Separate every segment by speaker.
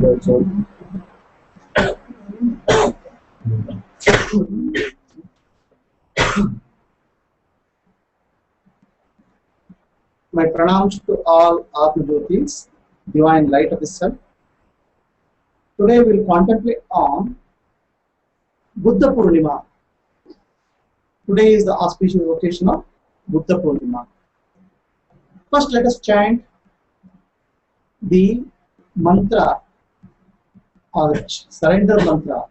Speaker 1: My pranams to all Atmajyothis, divine light of the self. Today we will contemplate on Buddha Purnima. Today is the auspicious occasion of Buddha Purnima. First, let us chant the mantra or surrender mantra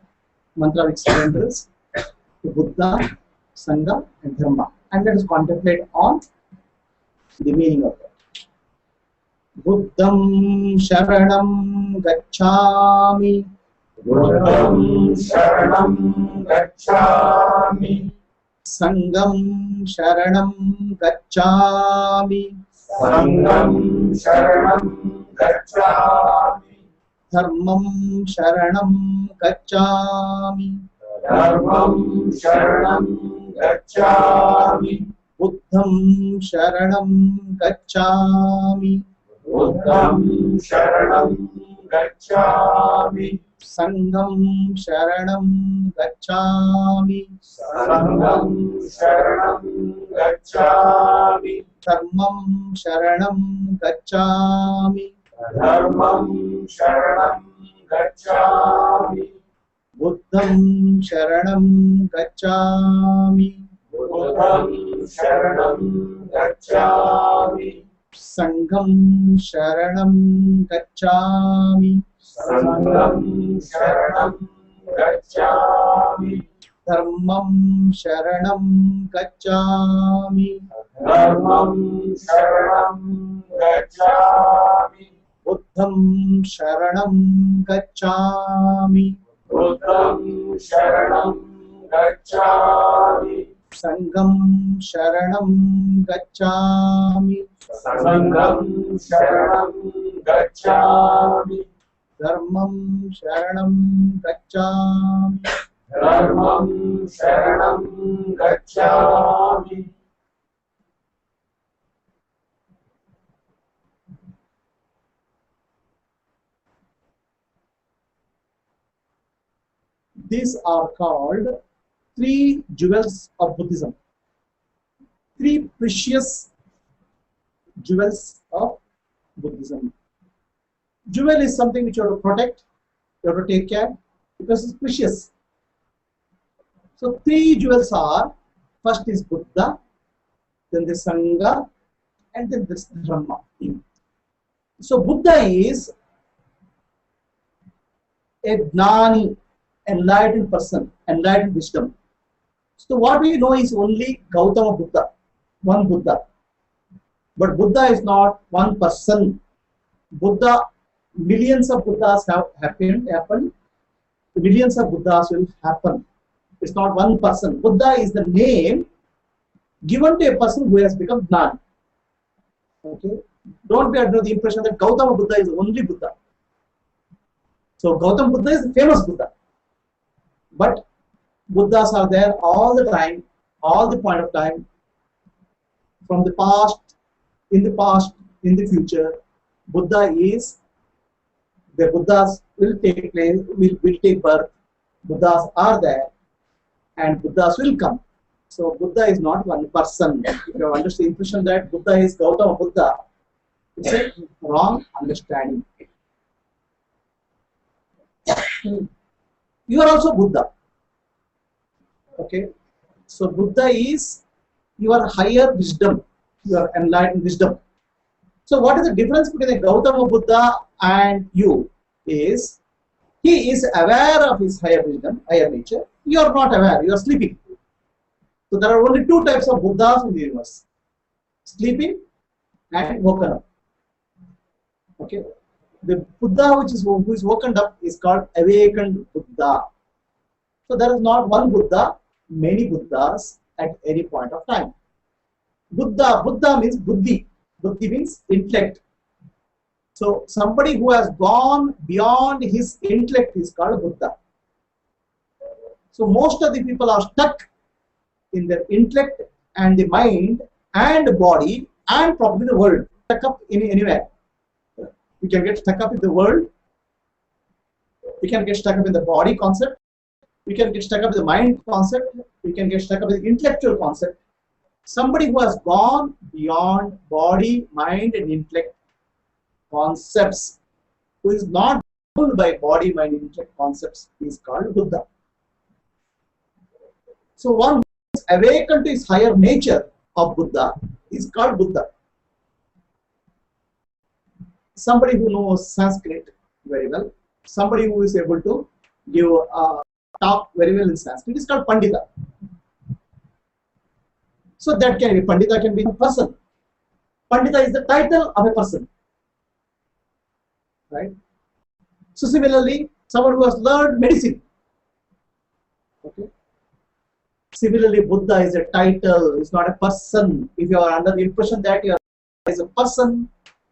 Speaker 1: which surrenders to Buddha, Sangha, and Dharma. And let us contemplate on the meaning of it. Buddham Sharanam Gacchami.
Speaker 2: Buddham Sharanam Gacchami.
Speaker 1: Sangam Sharanam Gacchami.
Speaker 2: Sangam Sharanam Gacchami.
Speaker 1: Dharmam Sharanam Gacchami.
Speaker 2: Dharmam Sharanam Gacchami.
Speaker 1: Buddham Sharanam Gacchami.
Speaker 2: Buddham Sharanam Gacchami.
Speaker 1: Sangam Sharanam Gacchami.
Speaker 2: Sangam Sharanam Gacchami.
Speaker 1: Dharmam Sharanam Gacchami.
Speaker 2: Dharmam Sharanam Gacchami.
Speaker 1: Buddham Sharanam Gacchami.
Speaker 2: Buddham Sharanam Gacchami.
Speaker 1: Sangam Sharanam Gacchami.
Speaker 2: Sangam Sharanam Gacchami.
Speaker 1: Dharmam Sharanam Gacchami.
Speaker 2: Dharmam Sharanam Gacchami.
Speaker 1: Buddham Sharanam Gacchami.
Speaker 2: Buddham Sharanam Gacchami.
Speaker 1: Sangam Sharanam Gacchami.
Speaker 2: Sangam Sharanam Gacchami.
Speaker 1: Dharmam Sharanam Gacchami.
Speaker 2: Dharmam Sharanam Gacchami.
Speaker 1: These are called three jewels of Buddhism. Three precious jewels of Buddhism. Jewel is something which you have to protect, you have to take care, because it's precious. So three jewels are, first is Buddha, then the Sangha, and then this Dharma. So Buddha is a Gnani, enlightened person, enlightened wisdom. So what we know is only Gautama Buddha, one Buddha. But Buddha is not one person. Buddha, millions of Buddhas have happened. Millions of Buddhas will happen. It's not one person. Buddha is the name given to a person who has become Gnani. Okay? Don't be under the impression that Gautama Buddha is the only Buddha. So Gautama Buddha is the famous Buddha. But Buddhas are there all the time, all the point of time, from the past, in the future. Buddha is, the Buddhas will take place, will take birth. Buddhas are there, and Buddhas will come. So Buddha is not one person. If you understand the impression that Buddha is Gautama Buddha, it's a wrong understanding. You are also Buddha. Okay? So Buddha is your higher wisdom, your enlightened wisdom. So what is the difference between a Gautama Buddha and you is, he is aware of his higher wisdom, higher nature. You are not aware, you are sleeping. So there are only two types of Buddhas in the universe. Sleeping and woken up. Okay? The Buddha who is woken up is called awakened Buddha. So there is not one Buddha, many Buddhas at any point of time. Buddha means buddhi. Buddhi means intellect. So somebody who has gone beyond his intellect is called Buddha. So most of the people are stuck in their intellect and the mind and the body and probably the world. Stuck up in anywhere. We can get stuck up in the world, We can get stuck up in the body concept. We can get stuck up in the mind concept. We can get stuck up in the intellectual concept. Somebody who has gone beyond body, mind, and intellect concepts, who is not ruled by body, mind, and intellect concepts, is called Buddha. So one who is awakened to his higher nature of Buddha is called Buddha. Somebody who knows Sanskrit very well, somebody who is able to give talk very well in Sanskrit is called Pandita. So that can be, Pandita can be a person. Pandita is the title of a person. Right? So similarly, someone who has learned medicine. Okay. Similarly, Buddha is a title, it's not a person. If you are under the impression that you are is a person,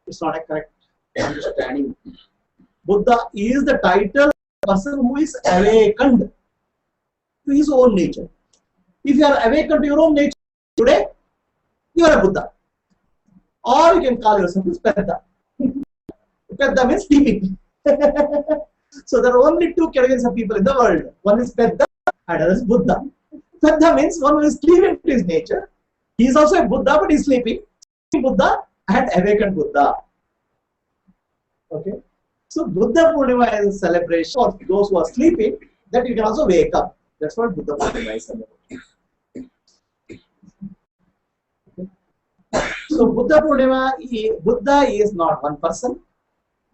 Speaker 1: it's not a correct understanding. Buddha is the title of a person who is awakened to his own nature. If you are awakened to your own nature today, you are a Buddha. Or you can call yourself as Pedda. Pedda means sleeping. So there are only two categories of people in the world. One is Pedda and other is Buddha. Pedda means one who is sleeping to his nature. He is also a Buddha, but he is sleeping. Buddha and awakened Buddha. Okay. So Buddha Purnima is a celebration for those who are sleeping, that you can also wake up. That's what Buddha Purnima is about. Okay. So Buddha Purnima, Buddha is not one person.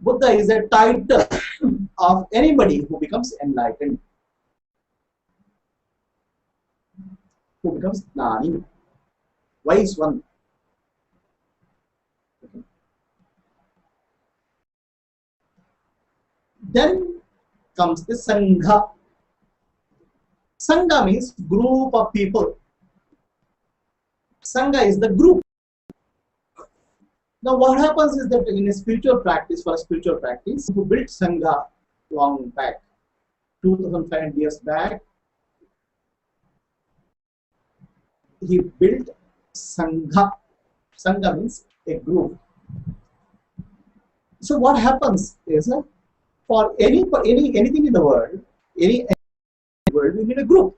Speaker 1: Buddha is a title of anybody who becomes enlightened, who becomes Gnani, wise one. Okay. Then comes the Sangha. Sangha means group of people. Sangha is the group. Now what happens is that in a spiritual practice, for a spiritual practice, who built Sangha long back, 2500 years back, he built Sangha. Sangha means a group. So what happens is, for anything in the world, we need a group.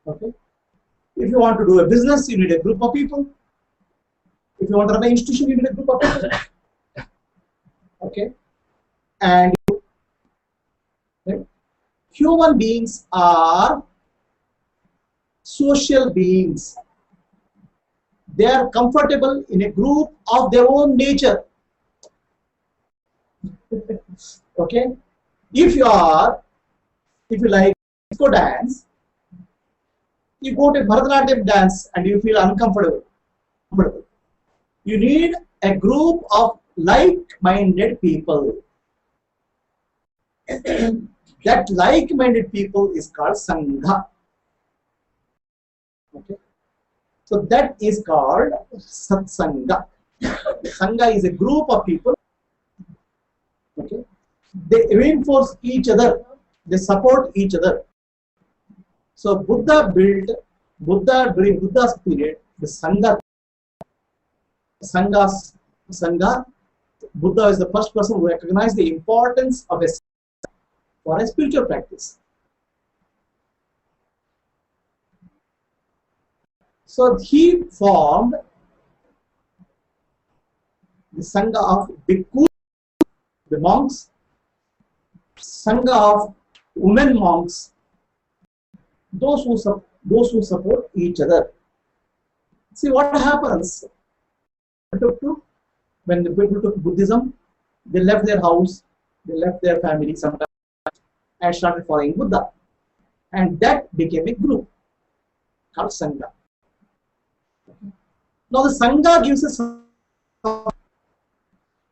Speaker 1: Okay. If you want to do a business, you need a group of people. If you want to run an institution, you need a group of people. Okay. And right? Human beings are social beings. They are comfortable in a group of their own nature. Okay. If you like disco dance, you go to Bharatanatyam dance and you feel uncomfortable. You need a group of like-minded people. That like-minded people is called Sangha. Okay. So that is called Satsanga. Sangha is a group of people. Okay. They reinforce each other. They support each other. So Buddha during Buddha's period, the Sangha. Buddha is the first person who recognized the importance of for a spiritual practice. So he formed the Sangha of Bhikkhu, the monks, Sangha of women monks, those who support each other. See what happens when the people took Buddhism, they left their house, they left their family sometimes and started following Buddha. And that became a group called Sangha. Now the Sangha gives us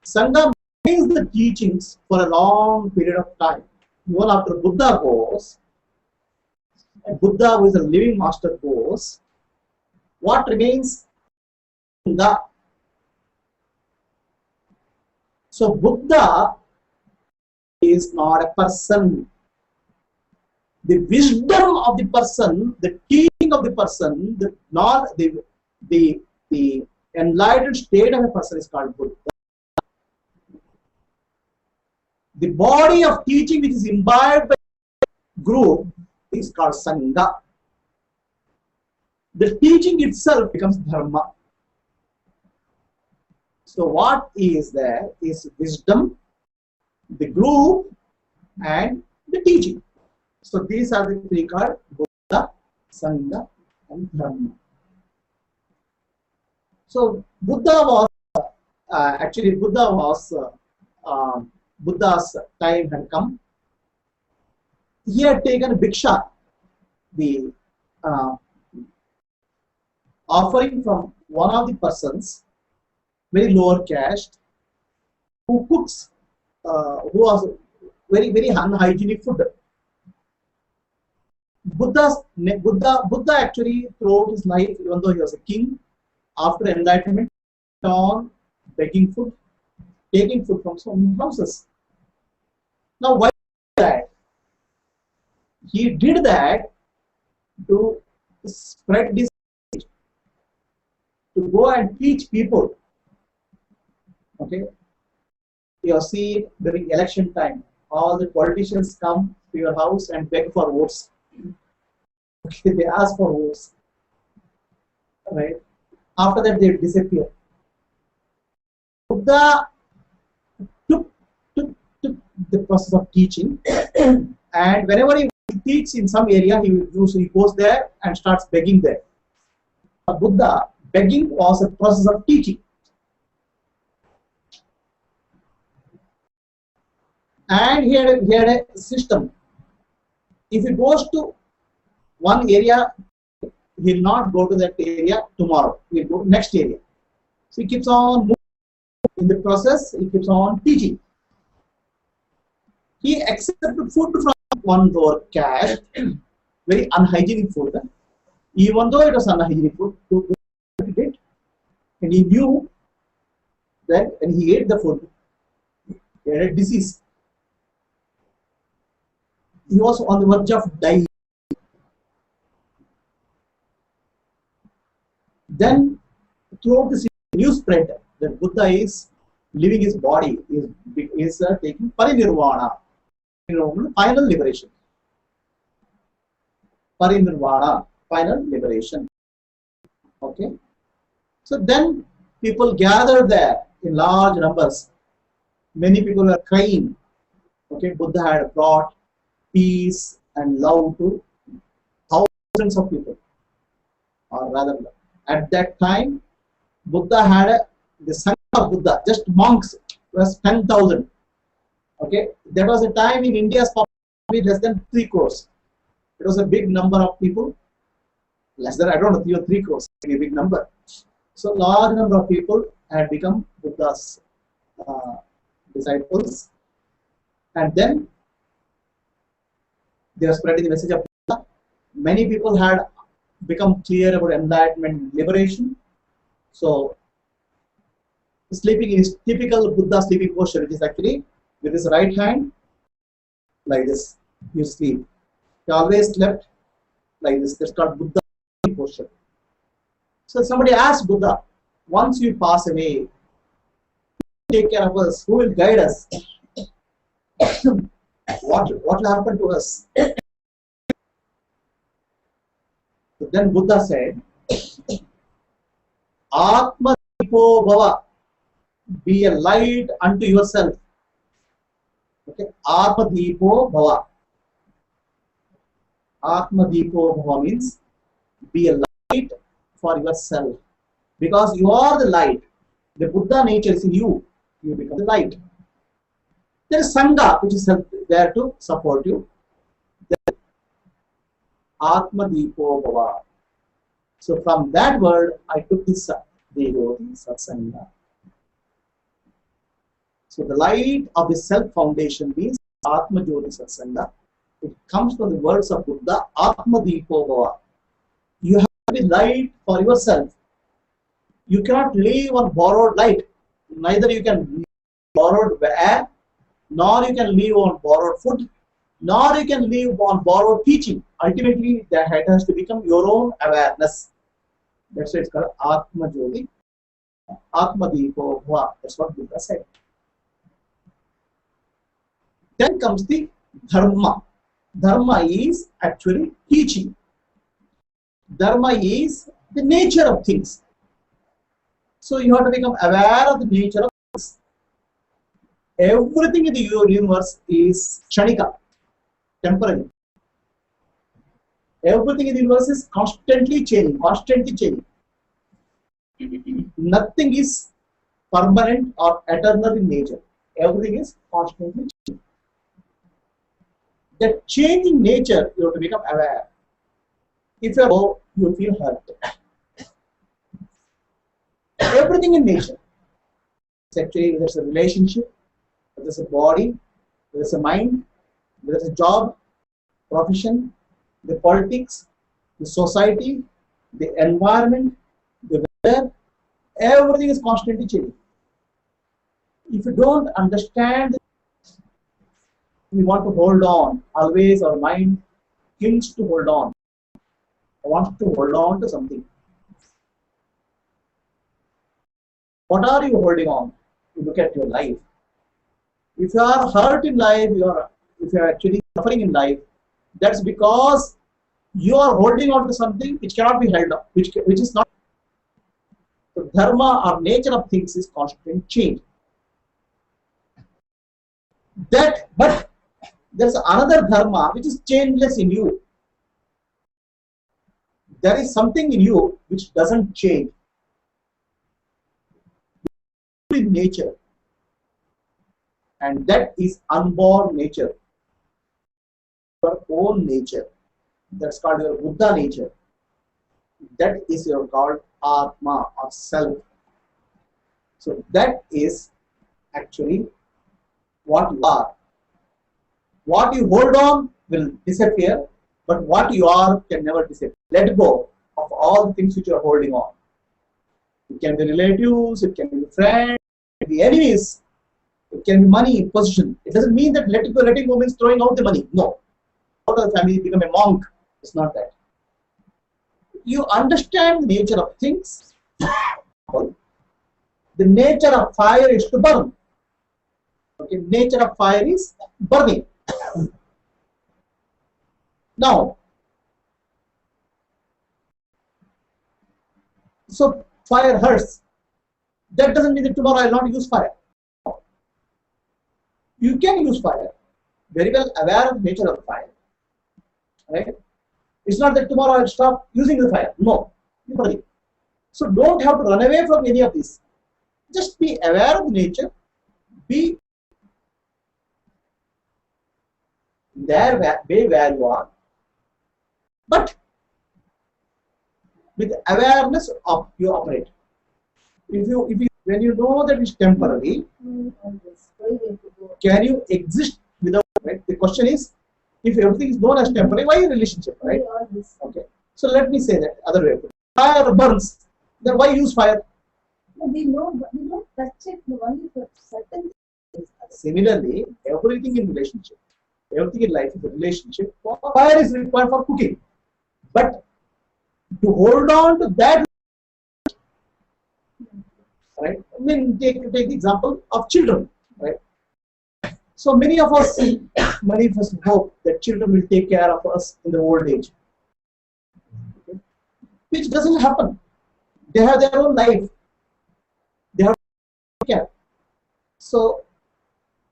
Speaker 1: Sangha maintains the teachings for a long period of time. Even after Buddha goes, Buddha who is a living master goes, what remains? Sangha. So Buddha is not a person. The wisdom of the person, the teaching of the person, the enlightened state of a person is called Buddha. The body of teaching which is imbibed by group is called Sangha. The teaching itself becomes Dharma. So what is there is wisdom, the group, and the teaching. So these are the three called Buddha, Sangha, and Dharma. So Buddha was Buddha's time had come. He had taken bhiksha, the offering from one of the persons, very lower caste, who cooks, who was very unhygienic food. Buddha actually throughout his life, even though he was a king, after enlightenment, on begging food, taking food from so many houses. Now, why that? He did that to spread this, to go and teach people. Okay, you have seen during election time, all the politicians come to your house and beg for votes. Okay, they ask for votes, right? After that, they disappear. Buddha took the process of teaching, and whenever he teaches in some area, he usually goes there and starts begging there. Buddha, begging was a process of teaching. And he had a system. If he goes to one area, he will not go to that area tomorrow. He will go to next area. So he keeps on moving. In the process, he keeps on teaching. He accepted food from one lower caste, very unhygienic food. Even though it was unhygienic food, he did. And he knew that when he ate the food, he had a disease. He was on the verge of dying. Then, throughout this news spread that Buddha is leaving his body, is taking parinirvana, final liberation. Parinirvana, final liberation. Okay. So then people gathered there in large numbers. Many people were crying. Okay, Buddha had brought peace and love to thousands of people, or rather, at that time, Buddha had the Sangha of Buddha, just monks, was 10,000. Okay, there was a time in India's population less than 3 crores. It was a big number of people. Less than, I don't know, 3 crores, a big number. So, large number of people had become Buddha's disciples, and then they were spreading the message of Buddha. Many people had become clear about enlightenment and liberation. So, sleeping in his typical Buddha sleeping posture, which is actually with his right hand like this, you sleep. He always slept like this. That's called Buddha sleeping posture. So, somebody asked Buddha, once you pass away, who will take care of us? Who will guide us? What will happen to us? So then Buddha said, Atmajyothi Bhava, be a light unto yourself. Okay, Atmajyothi Bhava. Atmajyothi Bhava means be a light for yourself. Because you are the light. The Buddha nature is in you. You become the light. There is Sangha which is there to support you. Atmajyothi Bhava. So from that word, I took this Atmajyothi Satsang. So the light of the self foundation means Atmajyothi Satsang. It comes from the words of Buddha, Atmajyothi Bhava. You have to be light for yourself. You cannot live on borrowed light. Neither you can live on borrowed air, nor you can live on borrowed food, nor you can live on borrowed teaching. Ultimately, that has to become your own awareness. That's why it's called Atmajyothi. Atmajyothi Bhava. That's what Buddha said. Then comes the dharma. Dharma is actually teaching. Dharma is the nature of things. So you have to become aware of the nature of things. Everything in the universe is kshanika, temporary. Everything in the universe is constantly changing, constantly changing. Nothing is permanent or eternal in nature. Everything is constantly changing. That changing nature, you have to become aware. If you go, you feel hurt. Everything in nature. Actually, there's a relationship, there's a body, there's a mind, there's a job, profession, the politics, the society, the environment, the weather, everything is constantly changing. If you don't understand, we want to hold on. Always our mind clings to hold on. Wants to hold on to something. What are you holding on? You look at your life. If you are hurt in life, if you are actually suffering in life, that's because you are holding on to something which cannot be held up, which is not. The dharma or nature of things is constant change. But there's another dharma which is changeless in you. There is something in you which doesn't change. In nature, and that is unborn nature, your own nature. That's called your Buddha nature. That is your called Atma or self. So that is actually what you are. What you hold on will disappear, but what you are can never disappear. Let go of all the things which you are holding on. It can be relatives, it can be friends, it can be enemies, it can be money, position. It doesn't mean that letting go means throwing out the money. No. Out of the family, become a monk. It's not that. You understand the nature of things. The nature of fire is to burn. Okay, nature of fire is burning. Now, so fire hurts. That doesn't mean that tomorrow I will not use fire. You can use fire. Very well aware of the nature of the fire. Right? It's not that tomorrow I will stop using the fire. No. So don't have to run away from any of this. Just be aware of the nature. Be there where you are. But with awareness of you operate. When you know that it's temporary, can you exist without, right? The question is, if everything is known as temporary, why relationship, right? Okay. So let me say that other way. Fire burns, then why use fire?
Speaker 3: We don't touch it only for certain things.
Speaker 1: Similarly, everything in relationship, everything in life is a relationship. Fire is required for cooking. But to hold on to that, right? I mean, take the example of children, right? So many of us hope that children will take care of us in the old age, okay? Which doesn't happen. They have their own life. They have to take care. So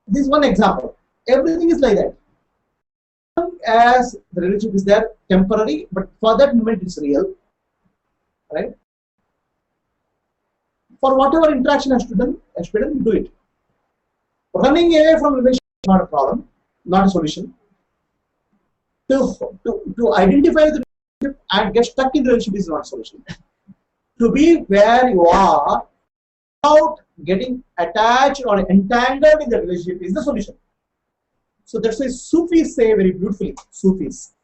Speaker 1: this is one example. Everything is like that. As the relationship is there, temporary, but for that moment it's real, right? For whatever interaction has to done, do it. Running away from relationship is not a problem, not a solution. To identify the relationship and get stuck in the relationship is not a solution. To be where you are without getting attached or entangled in the relationship is the solution. So that's why Sufis say very beautifully, Sufis,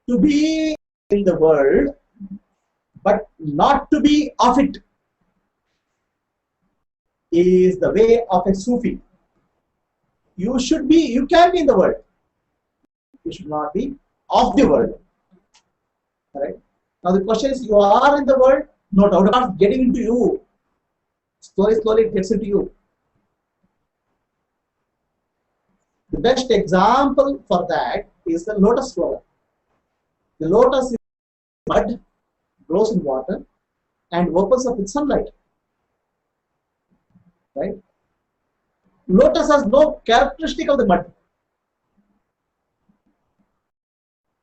Speaker 1: to be in the world, but not to be of it, is the way of a Sufi. You can be in the world. You should not be of the world. Alright. Now the question is, you are in the world, no doubt about it, getting into you. Slowly it gets into you. best example for that is the lotus flower. The lotus is mud, grows in water, and opens up with sunlight. Right? Lotus has no characteristic of the mud.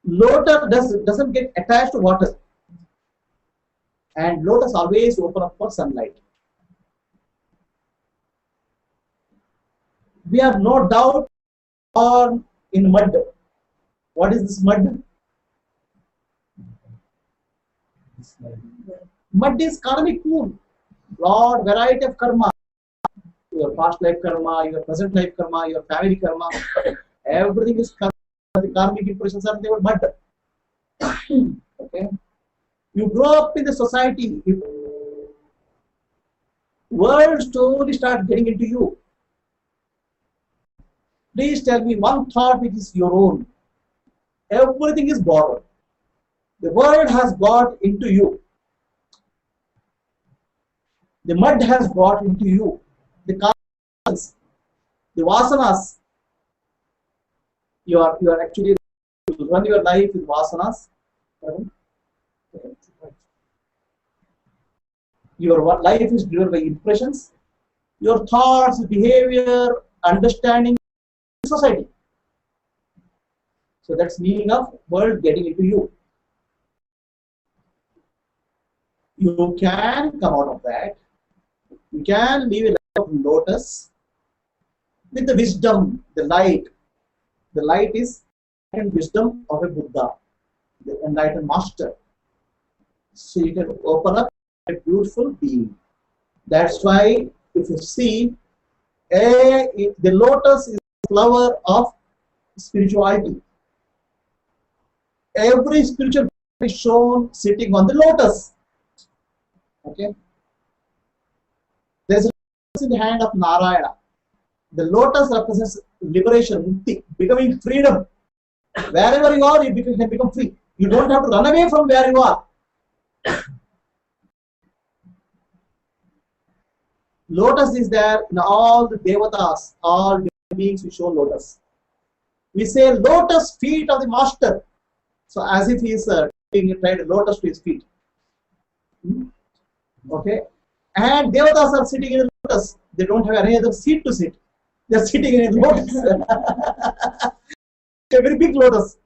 Speaker 1: Lotus doesn't get attached to water, and lotus always open up for sunlight. We are no doubt born in mud. What is this mud? Mud is karmic pool. Lot variety of karma. Your past life karma, your present life karma, your family karma. Everything is karma. The karmic impressions are there mud. Okay. You grow up in the society. World slowly starts getting into you. Please tell me one thought which is your own. Everything is borrowed. The world has got into you. The mud has got into you. The karmas, the vasanas. You are actually you run your life with vasanas. Your life is driven by impressions. Your thoughts, behavior, understanding society. So that's meaning of world getting into you. You can come out of that. You can live a life of lotus with the wisdom, the light. The light is and wisdom of a Buddha, the enlightened master. So you can open up a beautiful being. That's why if you see, the lotus is a flower of spirituality. Every spiritual is shown sitting on the lotus. Okay. There's a lotus in the hand of Narayana. The lotus represents liberation, mukti, becoming freedom. Wherever you are, you can become free. You don't have to run away from where you are. Lotus is there in all the devatas, all beings who show lotus. We say lotus feet of the master. So as if he is tied a lotus to his feet. Okay. And devatas are sitting in a lotus. They don't have any other seat to sit. They are sitting in a lotus. A very big lotus.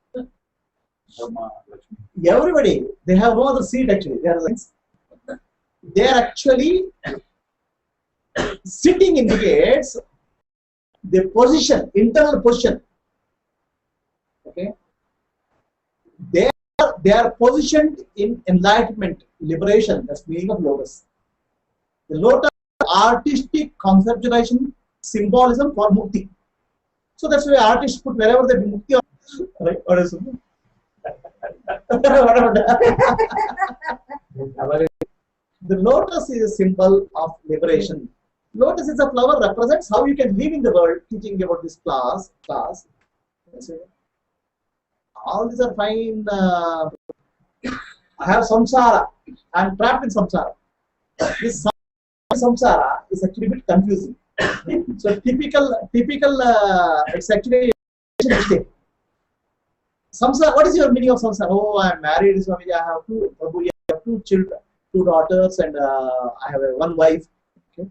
Speaker 1: Everybody, they have no other seat actually. They are actually sitting indicates the position, internal position. Okay. They are positioned in enlightenment, liberation. That's the meaning of lotus. The lotus artistic conceptualization symbolism for mukti. So that's why artists put wherever they be mukti. Right? What is it? The lotus is a symbol of liberation. Lotus is a flower, represents how you can live in the world. Teaching about this class. All these are fine. I have samsara. I am trapped in samsara. This samsara is actually a bit confusing. So typical. It's actually a mistake. Samsara. What is your meaning of samsara? Oh, I am married. Swamiji. I have Prabhuji, I have two children, 2 daughters, and I have one wife. Okay.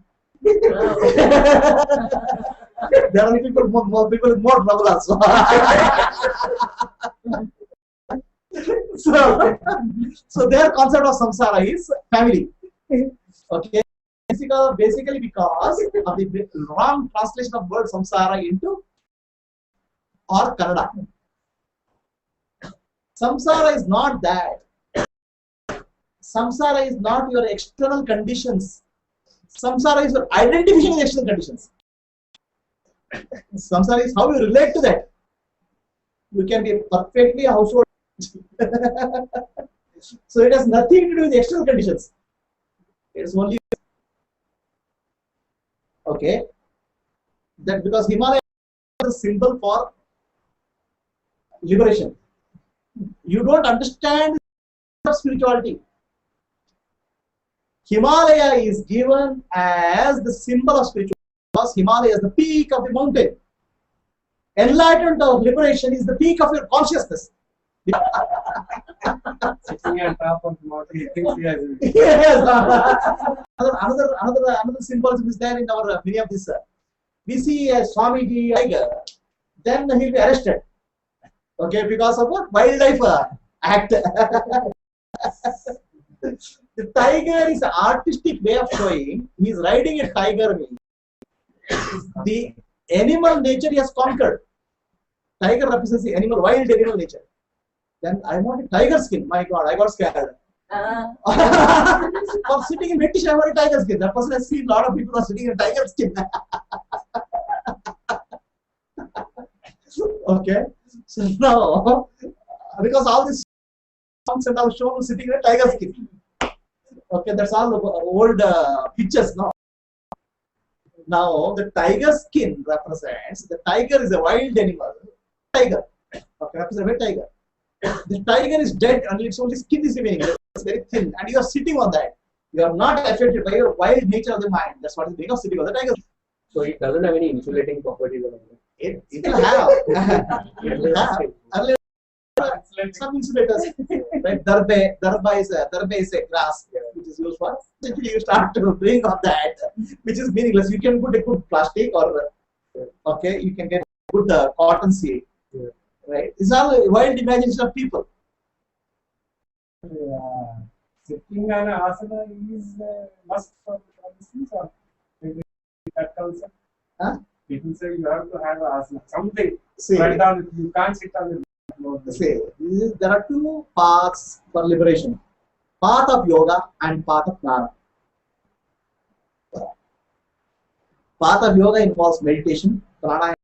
Speaker 1: There are people with more trouble also. So their concept of samsara is family. Okay. Basically because of the wrong translation of word samsara into or Kannada. Samsara is not that. Samsara is not your external conditions. Samsara is your identification with external conditions. Samsara is how you relate to that. You can be perfectly a household. So it has nothing to do with external conditions. It is only okay. That because Himalaya is a symbol for liberation. You don't understand spirituality. Himalaya is given as the symbol of spirituality because Himalaya is the peak of the mountain. Enlightenment or liberation is the peak of your consciousness.
Speaker 2: Sitting on top of the mountain, he thinks he has.
Speaker 1: Yes. Another symbolism is there in our many of this. We see a Swamiji tiger, then he'll be arrested. Okay, because of a wildlife act. The tiger is an artistic way of showing he is riding a tiger means the animal nature he has conquered. Tiger represents the animal, wild animal nature. Then I want a tiger skin. My God, I got scared. For sitting in meditation, I want a tiger skin. That person has seen a lot of people are sitting in a tiger skin. Okay, so now because all these songs and all shown sitting in a tiger skin. Okay, that's all old pictures now. Now the tiger skin represents the tiger is a wild animal. Tiger, okay, represents a tiger. The tiger is dead and its only skin is remaining. It's very thin, and you are sitting on that. You are not affected by your wild nature of the mind. That's what is the meaning of sitting on the tiger.
Speaker 2: So it doesn't have any insulating properties or anything.
Speaker 1: It will have. It will have. Earlier, some insulators, right? Darba is a grass which is used for. You start doing on that, which is meaningless. You can put a good plastic or okay, you can get good cotton seed, right? It's all wild imagination of people.
Speaker 2: Sitting on an asana is must for the or that counts. People say you have to have an asana. Something. Right down, you can't sit on it.
Speaker 1: Say, there are two paths for liberation: path of yoga and path of jnana. Path of yoga involves meditation, pranayama.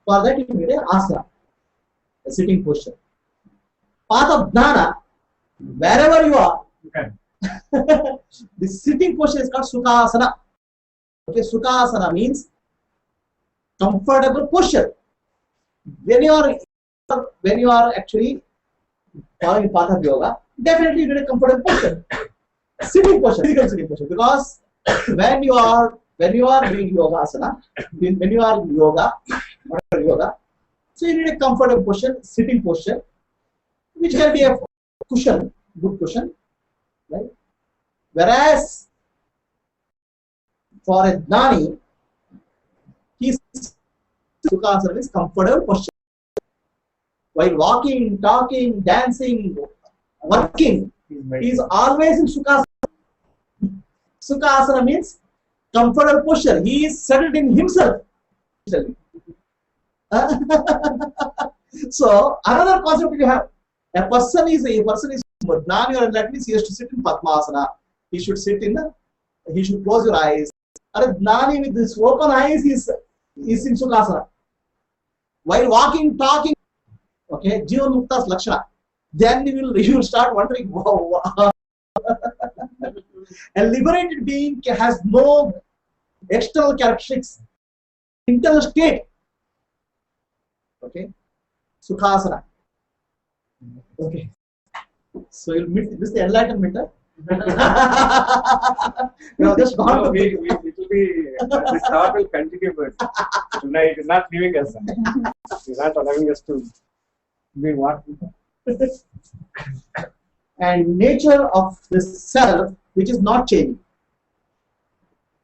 Speaker 1: For that, you need an asana, a sitting posture. Path of jnana, wherever you are, the sitting posture is called sukhasana. Okay, sukhasana means comfortable posture. When you are actually following the path of yoga, definitely you need a comfortable posture. Sitting posture, physical sitting posture. Because when you are doing yoga asana, when you are whatever yoga, so you need a comfortable posture, sitting posture, which can be a cushion, good cushion, right? Whereas for a jnani, his sukhasana is comfortable posture. While walking, talking, dancing, working, he is always in sukhasana. Sukhasana means comfortable posture. He is settled in himself. So another concept you have: a person is jnani, or that means he has to sit in padmasana. He should sit in he should close your eyes. Or jnani with his open eyes is in sukhasana. While walking, talking, okay, jiva mukta's lakshana. Then you will start wondering, wow. A liberated being has no external characteristics, internal state. Okay, sukhasana. Okay, so you'll meet this the enlightenment. You have just gone to
Speaker 2: it will be this thought will continue, but tonight it is not leaving us. It is not allowing us to be what.
Speaker 1: And nature of the self, which is not changing.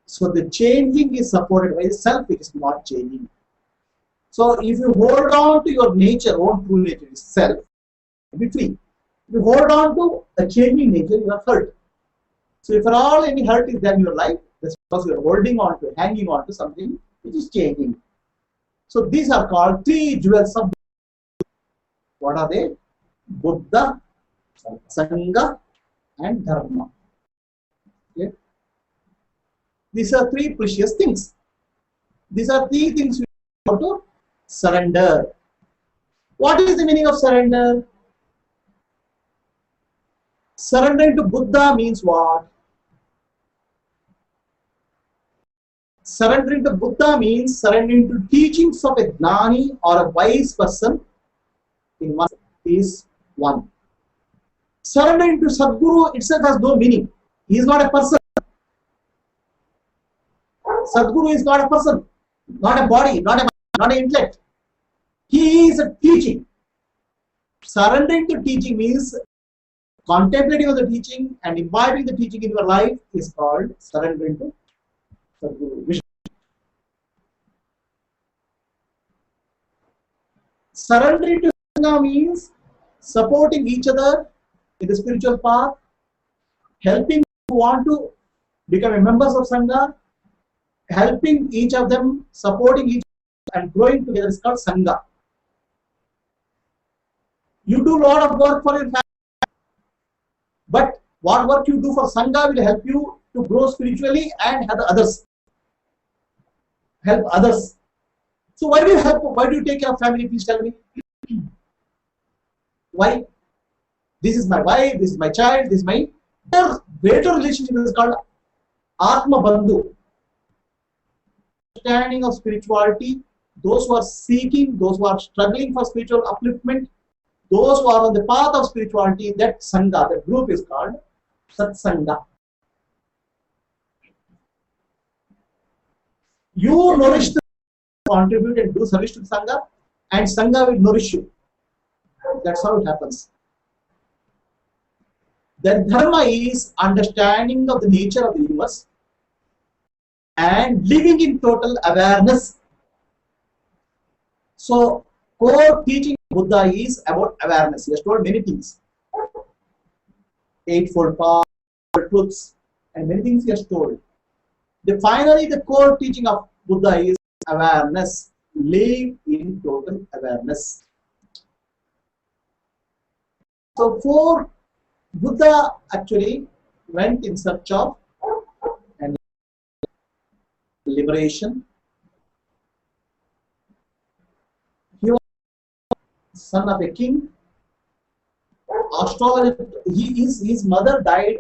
Speaker 1: So the changing is supported by the self, which is not changing. So if you hold on to your nature, own true nature, self, be free. If you hold on to a changing nature, you are hurt. So if at all any hurt is there in your life, that's because you are holding on to, hanging on to something which is changing. So these are called three jewels of Buddha. What are they? Buddha, Sangha, and Dharma. Okay. These are three precious things. These are three things we have to surrender. What is the meaning of surrender? Surrendering to Buddha means what? Surrendering to Buddha means surrendering to teachings of a jnani or a wise person in one is one. Surrendering to Sadguru itself has no meaning. He is not a person. Sadguru is not a person, not a body, not an intellect. He is teaching. Surrendering to teaching means contemplating on the teaching and imbibing the teaching in your life is called surrendering to Sadguru Vishnu. Surrendering to Sangha means supporting each other in the spiritual path, helping who want to become members of Sangha, helping each of them, supporting each other and growing together is called Sangha. You do a lot of work for your family, but what work you do for Sangha will help you to grow spiritually and help others. So why do you help? Why do you take care of family? Please tell me. Why? This is my wife, this is my child, this is my greater relationship is called Atma Bandhu. Understanding of spirituality, those who are seeking, those who are struggling for spiritual upliftment, those who are on the path of spirituality, that Sangha, that group is called Satsanga. You nourish the contribute and do service to Sangha, and Sangha will nourish you. That's how it happens. Then dharma is understanding of the nature of the universe and living in total awareness. So, core teaching of Buddha is about awareness. He has told many things. Eightfold Path, truths, and many things he has told. Finally, the core teaching of Buddha is awareness. Live in total awareness. So, for Buddha actually went in search of liberation. He was son of a king. Astrologer, his mother died.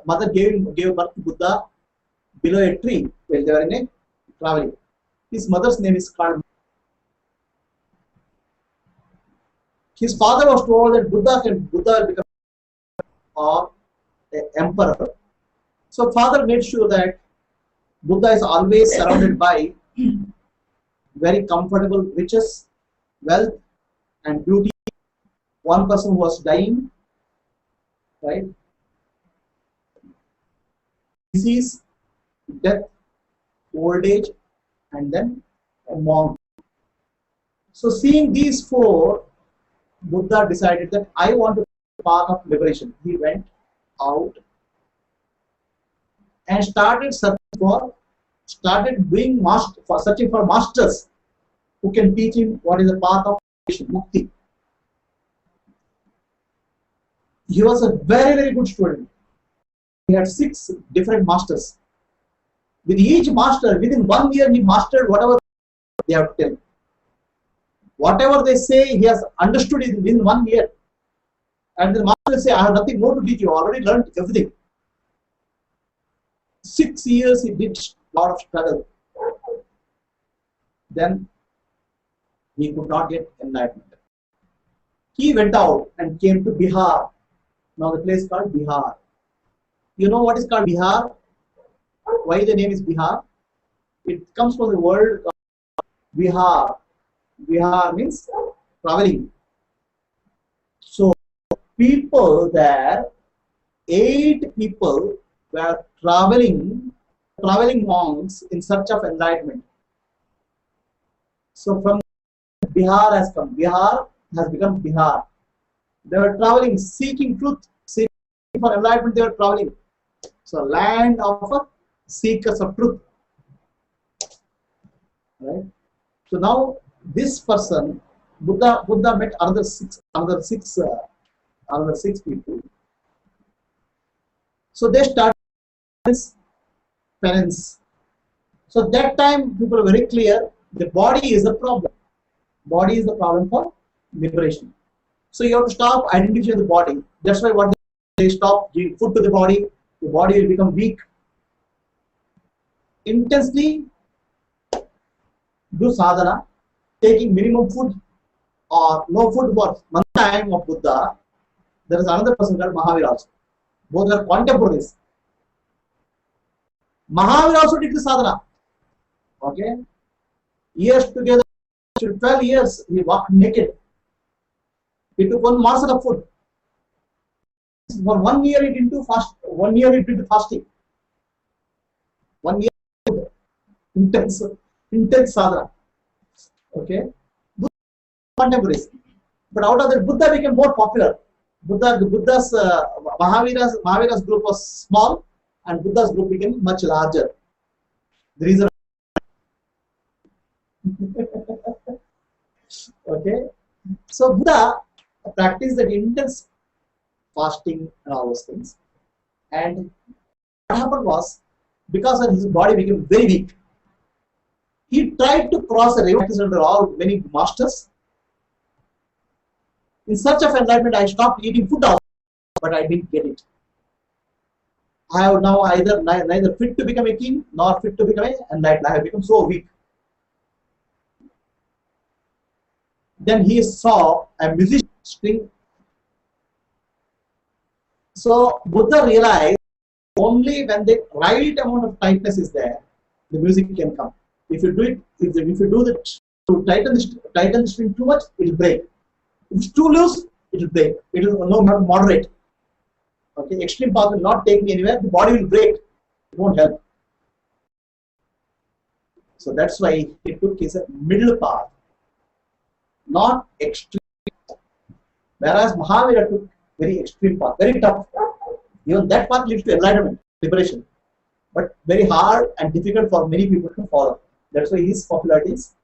Speaker 1: Mother gave birth to Buddha below a tree while they were in a traveling. His mother's name is called. His father was told that Buddha will become an emperor. So father made sure that Buddha is always surrounded by very comfortable riches, wealth, and beauty. One person was dying, right? Disease, death, old age, and then a monk. So seeing these four, Buddha decided that I want to be a path of liberation. He went out and started searching for masters who can teach him what is the path of mukti. He was a very, very good student. He had 6 different masters. With each master, within 1 year, he mastered whatever they have to tell. Whatever they say, he has understood it within 1 year. And the master will say, I have nothing more to teach you, I already learned everything. 6 years he did a lot of struggle. Then he could not get enlightenment. He went out and came to Bihar. Now the place is called Bihar. You know what is called Bihar? Why the name is Bihar? It comes from the word Bihar. Bihar means traveling. So people there, 8 people were traveling monks in search of enlightenment. So from Bihar has come. Bihar has become Bihar. They were traveling, seeking truth, seeking for enlightenment. They were traveling. So land of seekers of truth. Right. So now this person, Buddha met another six people. So they started this penance. So that time people were very clear. The body is the problem. Body is the problem for liberation. So you have to stop identifying the body. That's why what they stop giving food to the body will become weak. Intensely do sadhana, taking minimum food or no food for one time of Buddha. There is another person called Mahavir also. Both are contemporaries. Mahavir also did the sadhana. Okay. Years together, 12 years he walked naked. He took one morsel of food. For 1 year he didn't do fast. 1 year he did fasting. 1 year intense sadhana. Okay, contemporaries. But out of that, Buddha became more popular. Buddha's Mahavira's group was small, and Buddha's group became much larger. The reason. Okay, so Buddha practiced that intense fasting and all those things. And what happened was, because his body became very weak, he tried to cross a river under all many masters. In search of enlightenment, I stopped eating food also, but I didn't get it. I have now neither fit to become a king nor fit to become an enlightened. I have become so weak. Then he saw a musician string. So Buddha realized only when the right amount of tightness is there, the music can come. If you do it, if you do that to tighten the string too much, it will break. If it's too loose, it will break. It will not moderate. Okay, extreme path will not take me anywhere. The body will break. It won't help. So that's why he took his middle path, not extreme. Whereas Mahavira took very extreme path, very tough. Even that path leads to enlightenment, liberation, but very hard and difficult for many people to follow. That's why his popularity is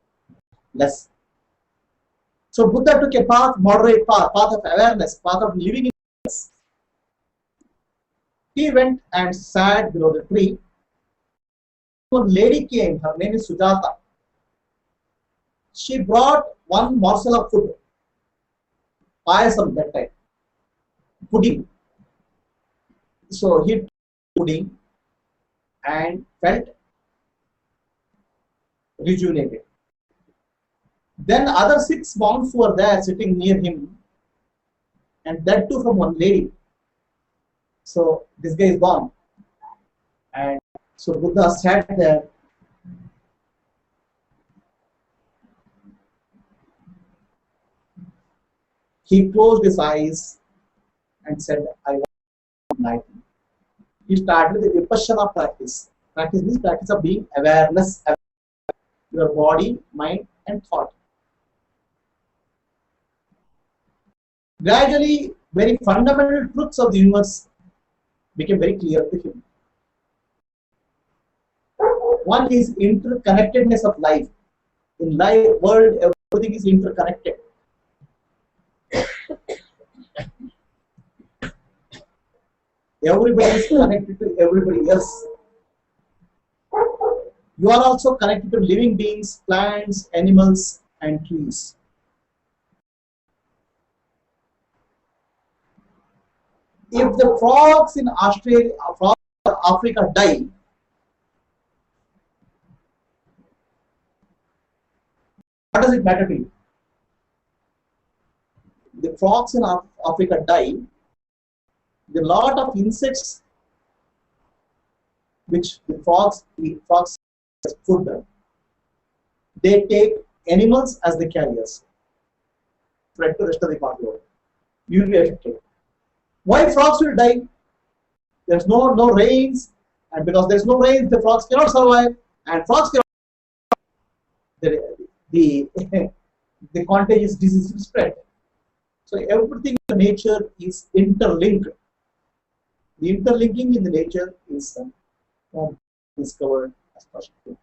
Speaker 1: less. So Buddha took a path, moderate path, path of awareness, path of living in awareness. He went and sat below the tree. One lady came, her name is Sujata. She brought one morsel of food, payasam that time, pudding. So he took pudding and felt rejuvenated. Then other 6 monks who were there sitting near him, and that too from one lady. So this guy is gone. And so Buddha sat there. He closed his eyes and said, I want enlightenment. He started the Vipassana practice. Practice means practice of being awareness, your body, mind, and thought. Gradually, very fundamental truths of the universe became very clear to him. One is interconnectedness of life. In life, world, everything is interconnected. Everybody is connected to everybody else. You are also connected to living beings, plants, animals, and trees. If the frogs in Africa die, what does it matter to you? The frogs in Africa die, the lot of insects which the frogs eat, frogs as food, they take animals as the carriers. Spread to the rest of the world. You will be affected. Why frogs will die? There's no rains, and because there's no rains, the frogs cannot survive, and frogs cannot. The contagious disease will spread. So everything in nature is interlinked. The interlinking in the nature is discovered as possible.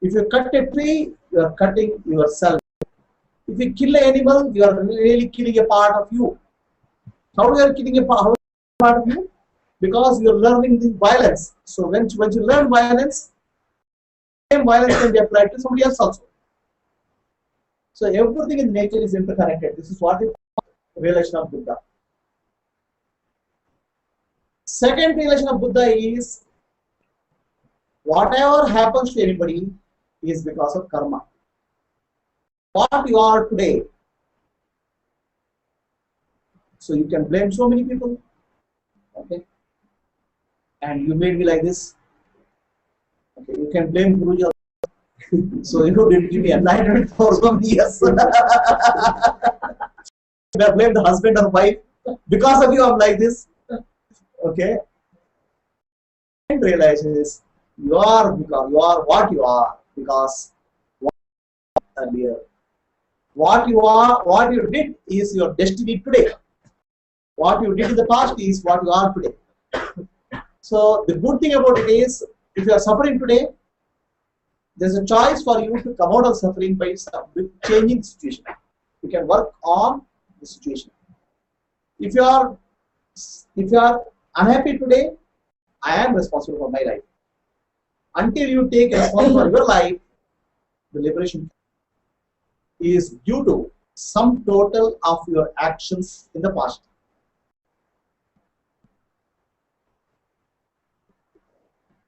Speaker 1: If you cut a tree, you are cutting yourself. If you kill an animal, you are really killing a part of you. How you are killing a part of you? Because you are learning the violence. So when you learn violence, same violence can be applied to somebody else also. So everything in nature is interconnected. This is what is the realization of Buddha. Second realization of Buddha is whatever happens to anybody is because of karma. What you are today. So you can blame so many people. Okay. And you made me like this. Okay. You can blame Prabhuji. So you didn't give me enlightenment for so many years. You have blamed the husband or wife. Because of you, I'm like this. Okay. And realize is you are what you are because earlier. What you are, what you did is your destiny today. What you did in the past is what you are today. So the good thing about it is, if you are suffering today, there's a choice for you to come out of suffering by changing the situation. You can work on the situation. If you are unhappy today, I am responsible for my life. Until you take responsibility for your life, the liberation is due to sum total of your actions in the past.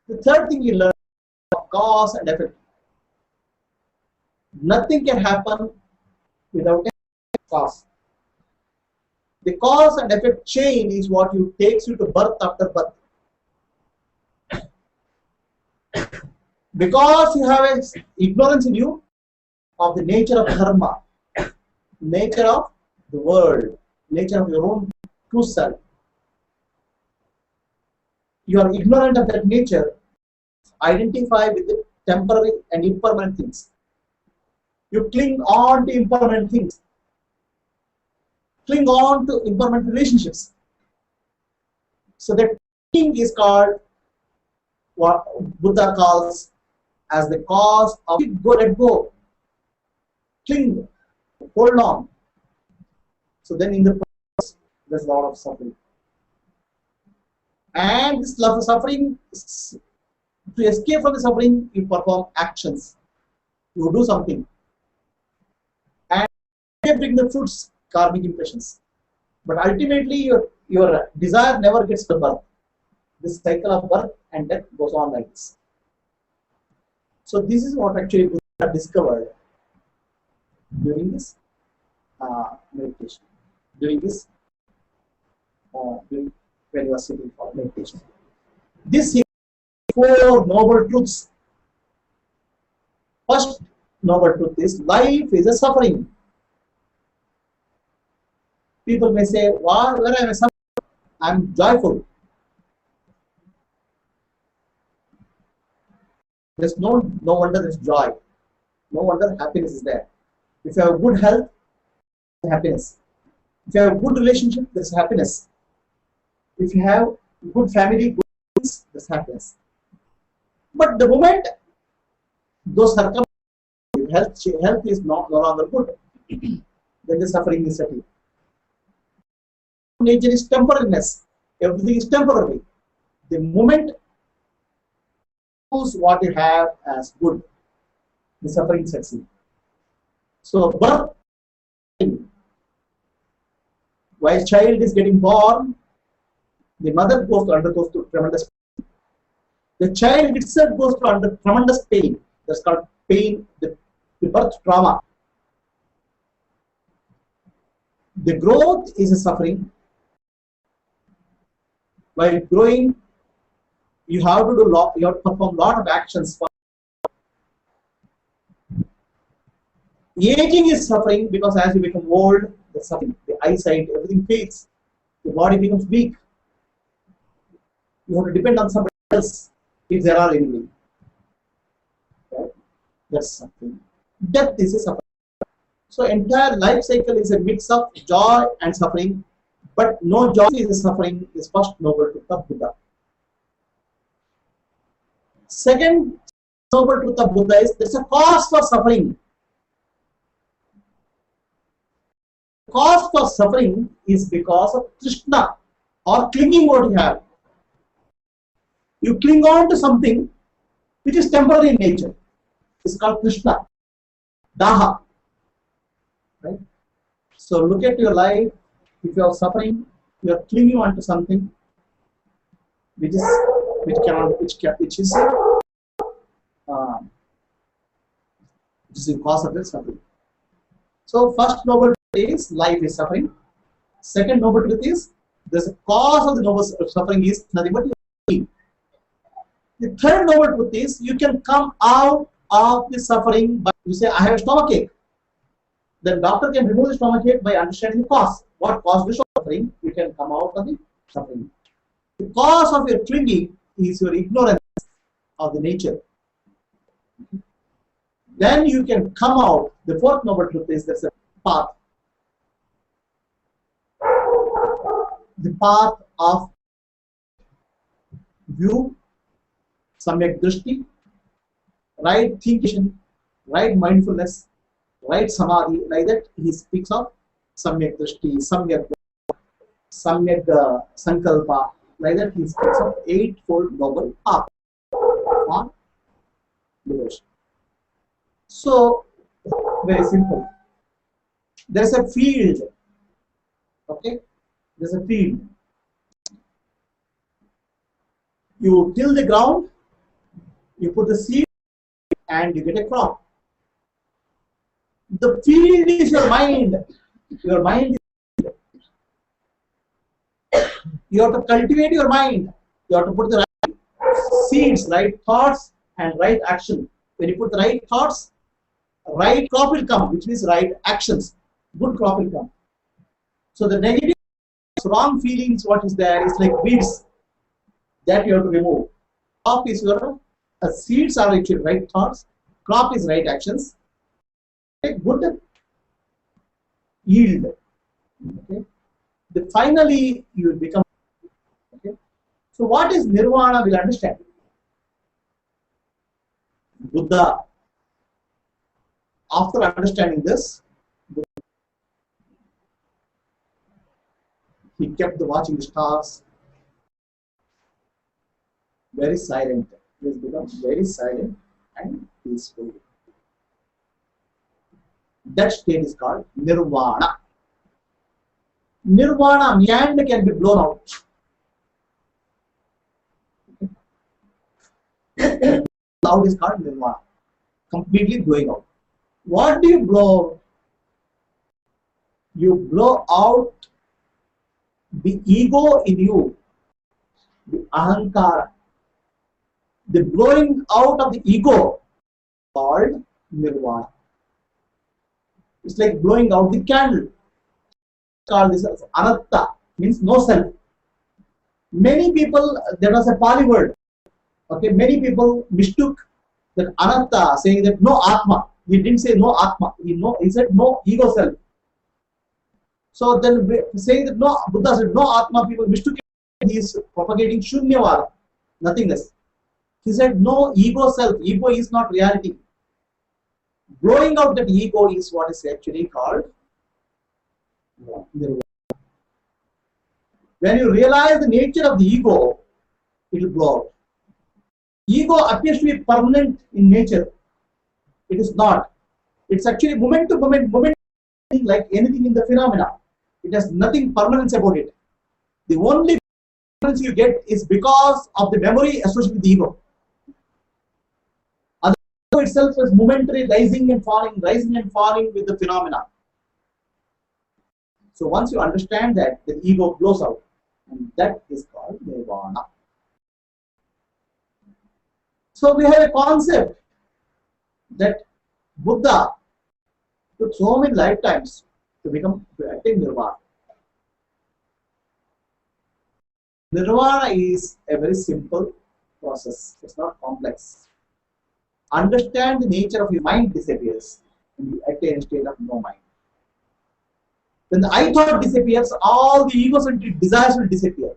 Speaker 1: The third thing you learn is cause and effect. Nothing can happen without a cause. The cause and effect chain is what takes you to birth after birth. Because you have ignorance in you of the nature of dharma, nature of the world, nature of your own true self. You are ignorant of that nature, identify with the temporary and impermanent things. You cling on to impermanent things, cling on to impermanent relationships. So that thing is called what Buddha calls as the cause of let go, cling, hold on. So then in the process, there's a lot of suffering. And this love of suffering, to escape from the suffering, you perform actions. You do something. And you bring the fruits, karmic impressions. But ultimately, your desire never gets to birth. This cycle of birth and death goes on like this. So this is what actually Buddha discovered during this meditation. During this, when you are sitting for meditation. This is 4 noble truths. First noble truth is life is a suffering. People may say, "Wow, when I am suffering, I am joyful." There's no wonder there's joy. No wonder happiness is there. If you have good health, happiness. If you have a good relationship, there's happiness. If you have good family, good things, there's happiness. But the moment those circumstances, health is no longer good, then the suffering is setting. Nature is temporariness. Everything is temporary. The moment choose what you have as good, the suffering sets in. So birth, while child is getting born, the mother undergoes tremendous pain. The child itself goes to tremendous pain. That's called pain, the birth trauma. The growth is a suffering. While growing, you have to perform a lot of actions. Aging is suffering because as you become old, the suffering, the eyesight, everything fades. The body becomes weak. You have to depend on somebody else if there are any. Right? That's something. Death is a suffering. So entire life cycle is a mix of joy and suffering, but no joy is a suffering is first noble truth of Buddha. Second noble truth of Buddha is there's a cause for suffering. The cause for suffering is because of Krishna or clinging what you have. You cling on to something which is temporary in nature. It's called Krishna. Daha. Right? So look at your life. If you are suffering, you are clinging on to something which is the cause of the suffering. So first noble truth is life is suffering. Second noble truth is there's a cause of the noble suffering is nothing but you. The third noble truth is you can come out of the suffering. But you say, I have a stomachache. Then doctor can remove the stomachache by understanding the cause. What caused the suffering? You can come out of the suffering. The cause of your clinging is your ignorance of the nature. Then you can come out. The fourth noble truth is there's a path. The path of view, samyak drishti, right thinking, right mindfulness, right samadhi. Like that, he speaks of samyak drishti, samyak sankalpa. Like that, he speaks of eightfold noble path for devotion. So, very simple. There's a field. Okay, there's a field. You till the ground, you put the seed, and you get a crop. The field is your mind. Your mind is. You have to cultivate your mind. You have to put the right seeds, right thoughts, and right action. When you put the right thoughts, right crop will come, which means right actions. Good crop will come. So the negative, wrong feelings, what is there, is like weeds that you have to remove. Crop is your seeds are actually right thoughts. Crop is right actions. Okay, good yield. Okay. Then finally you will become. Okay. So what is nirvana? We'll understand. Buddha. After understanding this, he kept watching the stars, very silent. He has become very silent and peaceful. That state is called nirvana. Nirvana, mind can be blown out. Cloud is called nirvana, completely blowing out. What do you blow? You blow out the ego in you, the ahankara. The blowing out of the ego called nirvana. It's like blowing out the candle. Called this as anatta, means no self. Many people, there was a Pali word. Okay, many people mistook that anatta, saying that no atma. He didn't say no atma. He said no ego self. So then saying that no, Buddha said no atma, people mistook it. He is propagating shunyavada, nothingness. He said no ego self. Ego is not reality. Blowing out that ego is what is actually called nirvana. When you realize the nature of the ego, it will blow out. Ego appears to be permanent in nature. It is not. It's actually moment to moment, like anything in the phenomena. It has nothing permanence about it. The only permanence you get is because of the memory associated with the ego. The ego itself is momentary, rising and falling with the phenomena. So once you understand that, the ego blows out, and that is called nirvana. So we have a concept that Buddha took so many lifetimes to attain nirvana. Nirvana is a very simple process. It's not complex. Understand the nature of your mind disappears, and you attain a state of no mind. When the I thought disappears, all the egocentric desires will disappear.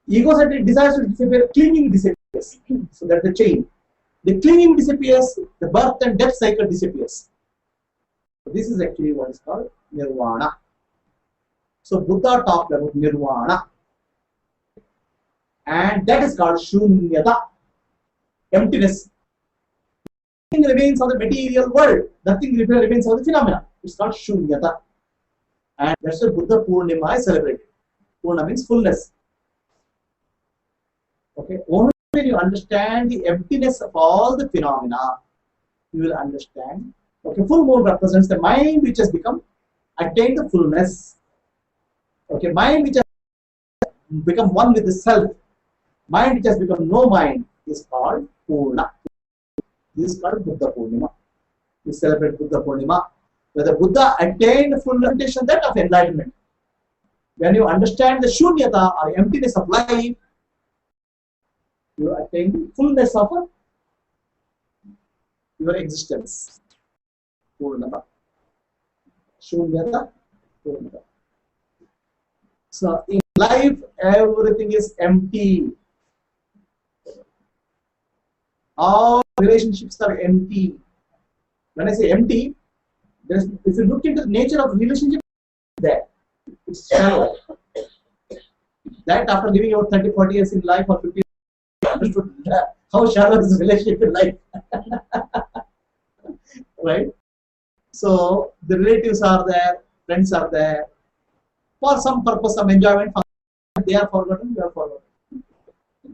Speaker 1: Egocentric desires will disappear, clinging disappears. So that's the chain. The clinging disappears, the birth and death cycle disappears. So this is actually what is called nirvana. So Buddha talked about nirvana, and that is called shunyata, emptiness. Nothing remains of the material world. Nothing remains of the phenomena. It's called shunyata. And that's why Buddha Purnima is celebrated. Purna means fullness. Okay, only when you understand the emptiness of all the phenomena, you will understand. Okay, full moon represents the mind which has attained the fullness. Okay, mind which has become one with the self. Mind which has become no mind is called Purna. This is called Buddha Purnima. We celebrate Buddha Purnima, where the Buddha attained full realization that of enlightenment. When you understand the shunyata or emptiness of life, you attain the fullness of your existence. Purnata. Shunyata, Purnata. So in life, everything is empty. All relationships are empty. When I say empty, if you look into the nature of relationship, there it's shallow. That after living about 30, 40 years in life or 50 years, you understood how shallow is the relationship in life. Right? So the relatives are there, friends are there, for some purpose, some enjoyment. They are forgotten, we are forgotten.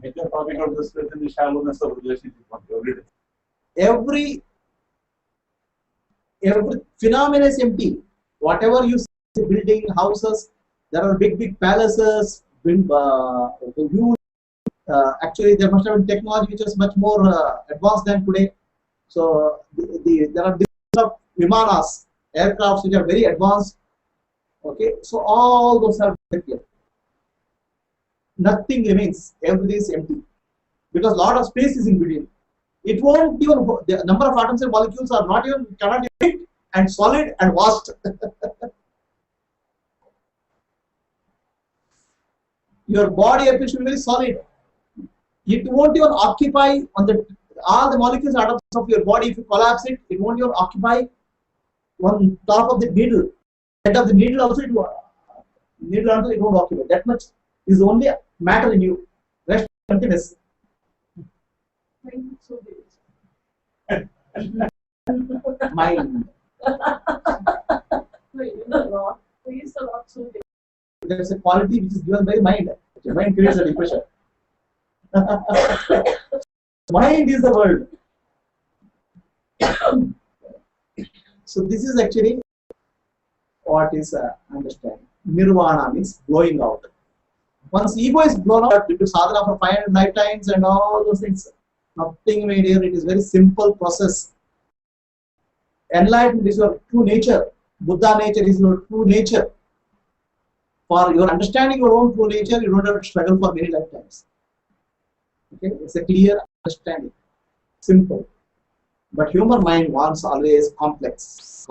Speaker 4: Major topic of this is the shallowness of relationship.
Speaker 1: Every phenomenon is empty. Whatever you see, building, houses, there are big palaces, huge. Actually, there must have been technology which is much more advanced than today. So there are different of vimanas, aircrafts which are very advanced. Okay, so all those are here. Nothing remains. Everything is empty because a lot of space is in between. It won't even, the number of atoms and molecules are not even, cannot even fit, and solid and vast. Your body appears to be very solid. It won't even occupy on the all the molecules atoms of your body. If you collapse it, it won't even occupy one top of the needle. Head of the needle also it won't occupy. That much is only matter in you. Rest is emptiness. Mind. There's a quality which is given by mind. The mind creates a depression. Mind is the world. So this is actually what is understanding. Nirvana means blowing out. Once ego is blown out, due to sadhana for 500 lifetimes and all those things, nothing made here. It is very simple process. Enlightenment is your true nature. Buddha nature is your true nature. For your understanding your own true nature, you don't have to struggle for many lifetimes. Okay, it's a clear understanding, simple. But human mind wants always complex.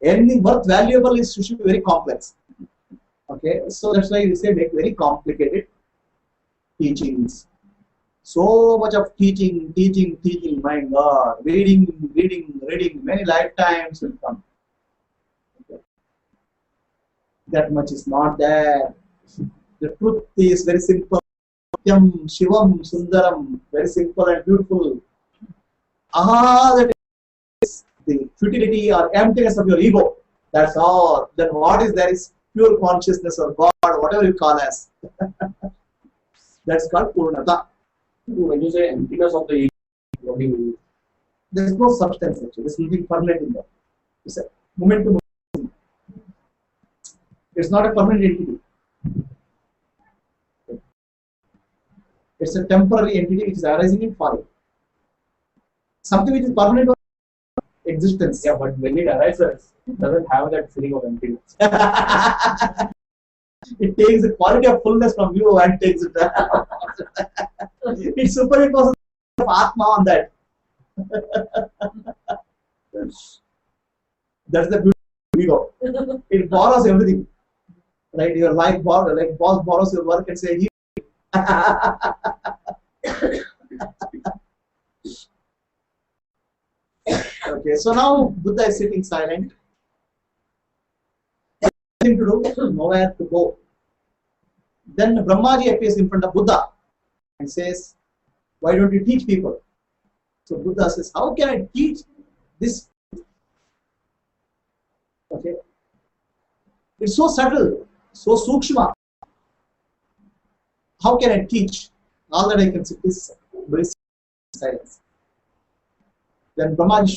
Speaker 1: Anything worth valuable is should be very complex. Okay, so that's why we say make very complicated teachings. So much of teaching, my God, reading, many lifetimes will come. Okay. That much is not there. The truth is very simple. Shivam, Sundaram, very simple and beautiful. That is the futility or emptiness of your ego. That's all. Then what is there is pure consciousness or God, whatever you call as. That's called Purnata.
Speaker 5: When you say emptiness of the ego, what do you mean?
Speaker 1: There is no substance actually. There is nothing permanent in there. It's a moment to moment. It's not a permanent entity. It's a temporary entity which is arising and falling. Something which is permanent existence.
Speaker 5: Yeah, but when it arises, it doesn't have that feeling of emptiness.
Speaker 1: It takes the quality of fullness from you and takes it. It superimposes of Atma on that. That's the beauty of ego. It borrows everything. Right? Your life borrows, like boss borrows your work and say, okay, so now Buddha is sitting silent. Nothing to do, nowhere to go. Then Brahmaji appears in front of Buddha and says, why don't you teach people? So Buddha says, how can I teach this? Okay. It's so subtle, so sukshma. How can I teach? All that I can sit is very silence. Then Brahmaji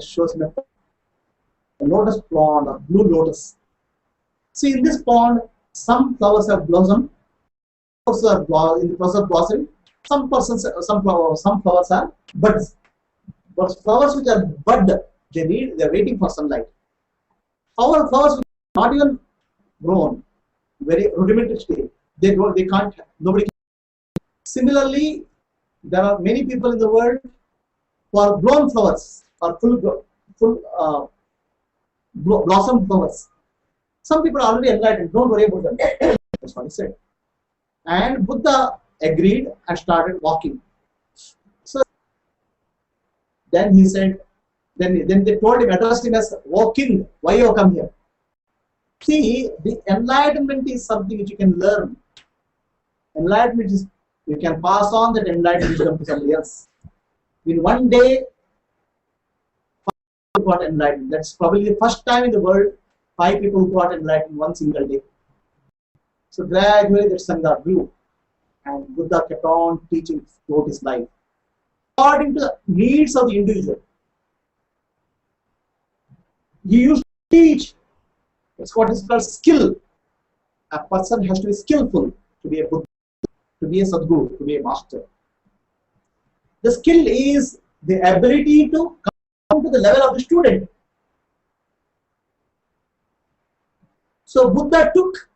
Speaker 1: shows me a lotus pond, a blue lotus. See, in this pond, some flowers have blossomed, flowers are in the process of blossoming, Some persons, some flowers are buds. But flowers which are bud, they're waiting for sunlight. Our flowers which are not even grown, very rudimentary state, they can't, nobody can. Similarly, there are many people in the world who are blown flowers or full blossom flowers. Some people are already enlightened, don't worry about them. That's what he said. And Buddha agreed and started walking. So then he said, then they told him, addressed him as, "O king, why you come here?" See, the enlightenment is something which you can learn. Enlightenment is, you can pass on that enlightenment wisdom to somebody else. In one day, 5 people got enlightened. That's probably the first time in the world 5 people got enlightened one single day. So gradually that Sangha grew, and Buddha kept on teaching throughout his life, according to the needs of the individual. He used to teach. That's what is called skill. A person has to be skillful to be a Buddha, to be a Sadguru, to be a master. The skill is the ability to come to the level of the student. So Buddha took.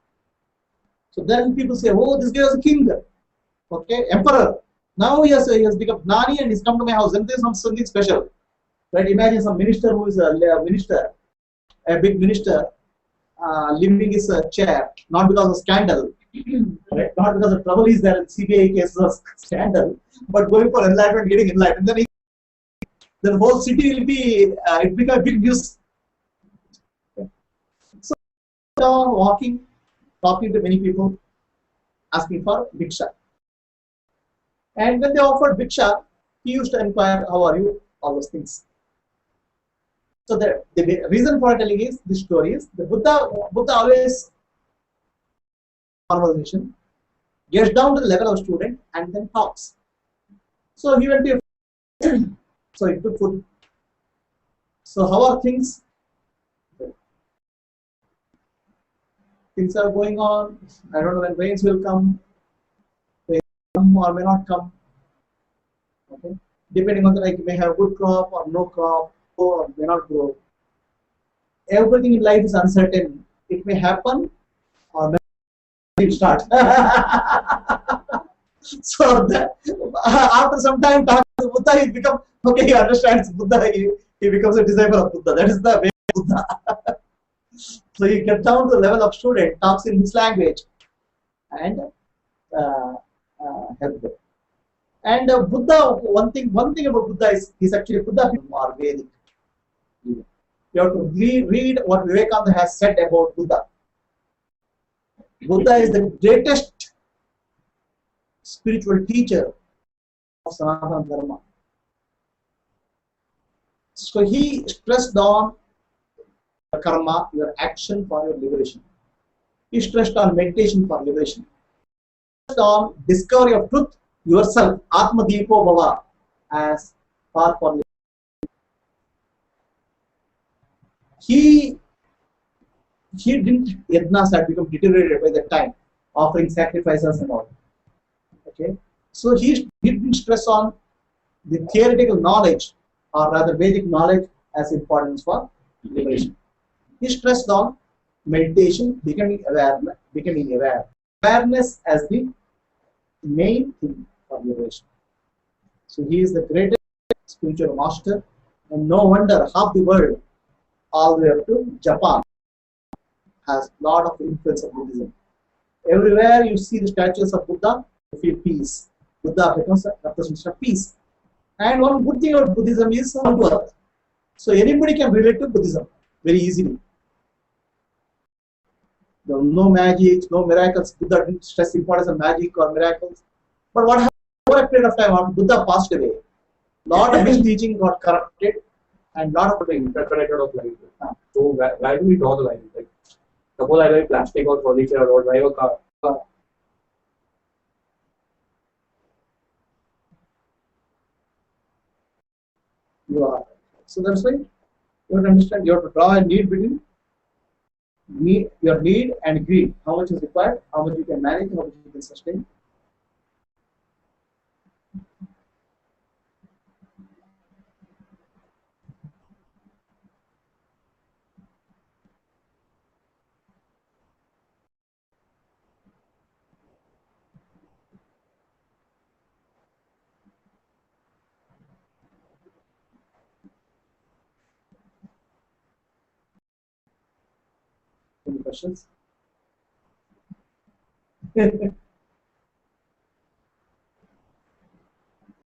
Speaker 1: So then people say, "Oh, this guy was a king, okay, emperor. Now he has become Gnani and he's come to my house, and there's something special." Right? Imagine some minister who is a minister, a big minister, leaving his chair, not because of scandal, right? Not because of trouble is there in CBI cases of scandal, but going for enlightenment, getting enlightened. Then the whole city will be, it become a big news. So walking, talking to many people, asking for bhiksha. And when they offered bhiksha, he used to inquire, "How are you?" All those things. So the reason for telling is this story is the Buddha always conversation gets down to the level of student and then talks. So he went to so he took food. So how are things? Things are going on. I don't know when rains will come. They come or may not come. Okay, depending on the, like, you may have good crop or no crop, or may not grow. Everything in life is uncertain. It may happen or may start. So after some time talking to Buddha, he becomes, okay, he understands Buddha, he becomes a disciple of Buddha. That is the way of Buddha. So he gets down to the level of student, talks in his language, and help them. And Buddha, one thing about Buddha is he's actually Buddha or Vedic. You have to read what Vivekananda has said about Buddha. Buddha is the greatest spiritual teacher of Sanatana Dharma. So he stressed on karma, your action for your liberation. He stressed on meditation for liberation. He stressed on discovery of truth yourself, Atmajyothi Bhava, as far for liberation. He didn't, yajnas had become deteriorated by that time, offering sacrifices and all. Okay, so he didn't stress on the theoretical knowledge, or rather Vedic knowledge, as importance for liberation. He stressed on meditation, becoming aware. Awareness as the main thing for liberation. So he is the greatest spiritual master, and no wonder half the world, all the way up to Japan, has a lot of influence of Buddhism. Everywhere you see the statues of Buddha, you feel peace. Buddha becomes a representation of peace. And one good thing about Buddhism is down to earth. So anybody can relate to Buddhism very easily. There are no magic, no miracles. Buddha didn't stress the importance of magic or miracles. But what happened over a period of time after Buddha passed away? A lot of his teaching got corrupted, and a lot of
Speaker 5: interconnected of life. So why do we draw the line? Like, suppose I buy plastic or furniture or drive a car.
Speaker 1: You are. So that's why you have to understand, you have to draw a need between your need and greed. How much is required, how much you can manage, how much you can sustain. questions?